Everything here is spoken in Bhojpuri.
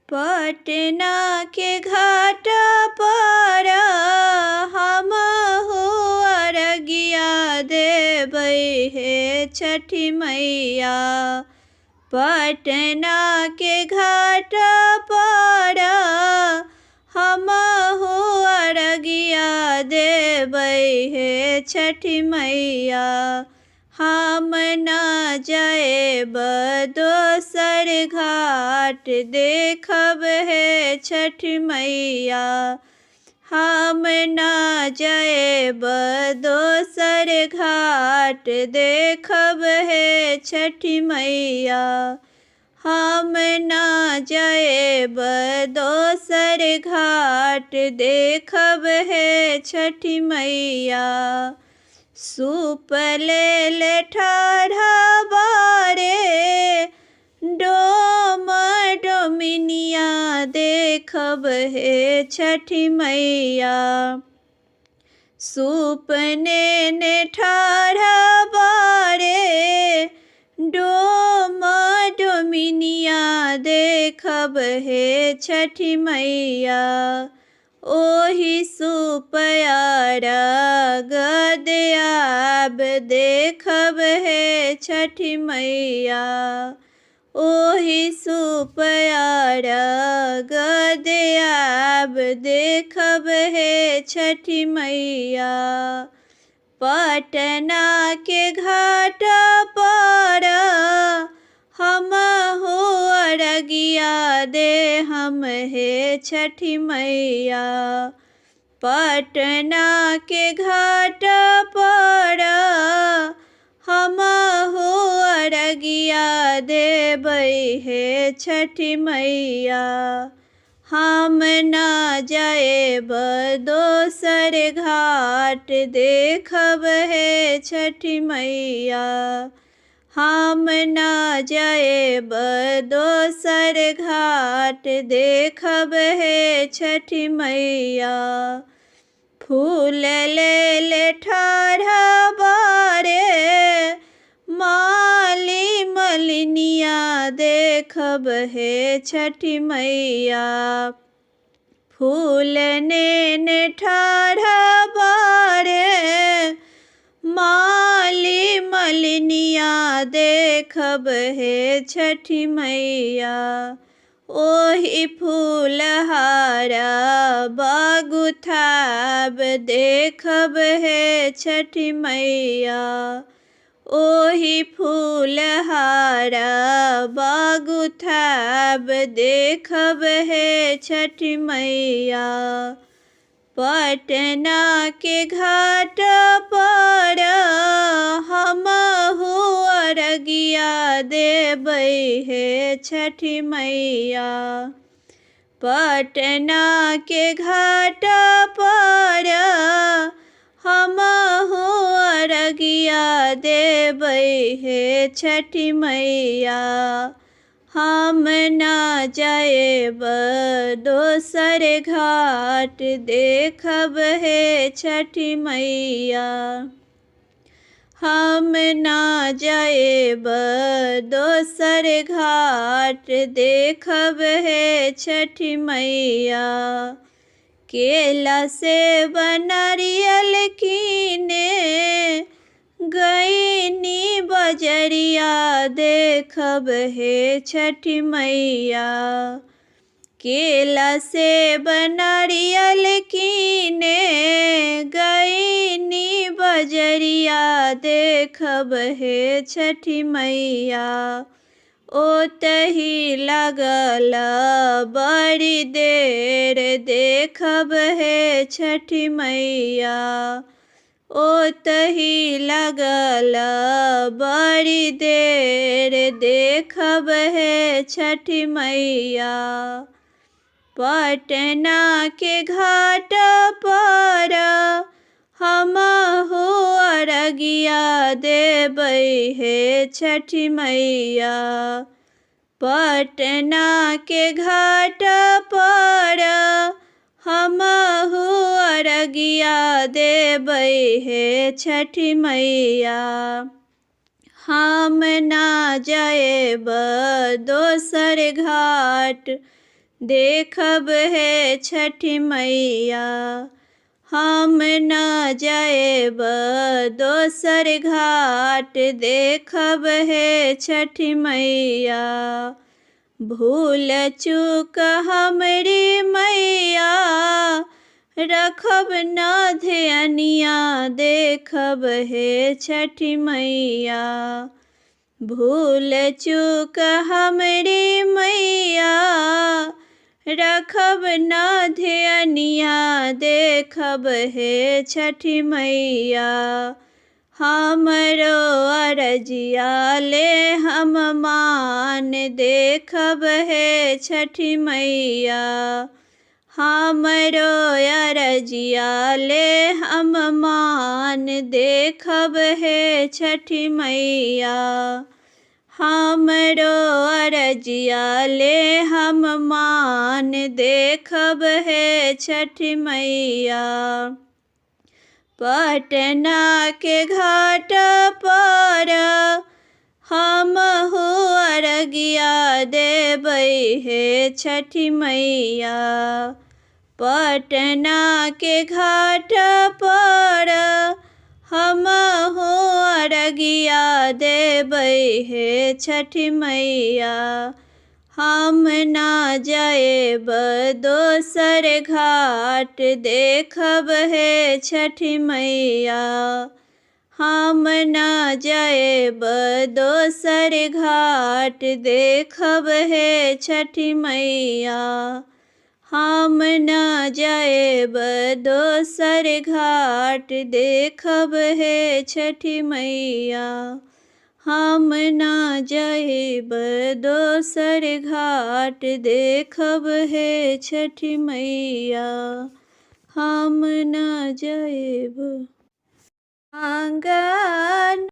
पटना के घाट पर हमहु अरगिया देबै हे छठी मैया। पटना के घाट पर हमहु अरगिया देबै हे छठी मैया। हम न जाएब दोसर घाट देखब हे छठी मैया। हम न जाएब दोसर घाट देखब हे छठी मैया। हम न जाएब दोसर घाट देखब हे छठी मैया। सूप ले ठाढ़ा बारे डोम डोमिनिया देखब हे छठी मैया। सूप ने ठाढ़ा बारे डोम डोमिनिया देखब हे छठी मैया। ओही सुपयारा गदयाब देखब हे छठी मैया। ओही सुपयारा गदयाब देखब हे छठी मैया। पटना के घाट पर हमहु अरगिया देहम हे छठी मैया। पटना के घाट पर हमहु अरगिया देबै हे छठी मैया। हम न जाएब दोसर घाट देखब हे छठी मैया। हम न जाएब दोसर घाट देखब हे छठी मैया। फूल ले ठाढ़ा बारे माली मलिनिया देखब हे छठी मैया। फूल ने ठाढ़ा बारे माली मलिनिया देखब हे छठी मैया। ओही फूलहारा बागुथाब देखब हे छठी मैया। ओही फूलहारा बागुथाब देखब हे छठी मैया। पटना के घाट पर हमहु अरगिया देबै हे छठी मैया। पटना के घाट पर हमहु अरगिया देबै हे छठी मैया। हम न जाएब दोसर घाट देखब हे छठी मैया। हम न जाएब दोसर घाट देखब हे छठी मैया। केला सेब नारियल कीने गईनी बजरिया देखब हे छठी मैया। केला सेब नारियल कीने गईनी बजरिया देखब हे छठी मैया। ओतही लागल बड़ी देर देखब हे छठी मैया। ओतही लागल बड़ी देर देखब हे छठी मैया। पटना के घाट पर हमहु अरगिया देबै हे छठी मैया। पटना के घाट पर हमहु अरगिया देबै हे छठी मैया। हम न जाएब दोसर घाट देखब हे छठी मैया। हम न जाएब दोसर घाट, देखब हे छठी मैया। भूल चूक हमरी मैया, रखब न ध्यानिया, देखब हे छठी मैया। भूल चूक हमरी मैया, रखब न ध्यानिया, देखब हे छठी मैया। हमरो अरजिया ले हम मान, देखब हे छठी मैया। हमरो अरजिया ले हम मान, देखब हे छठी मैया। हमरो अरजिया ले हम मान, देखब हे छठी मैया। पटना के घाट पर हमहु अरगिया देबै हे छठी मैया। पटना के घाट पर हमहु अरगिया देबै हे छठी मैया। हम न जाएब दोसर घाट, देखब हे छठी मैया। हम न जाएब दोसर घाट, देखब हे छठी मैया। हम न जाएब दोसर घाट, देखब हे छठी मैया। हम न जाएब दोसर घाट, देखब हे छठी मैया। हम न जाएब आंगन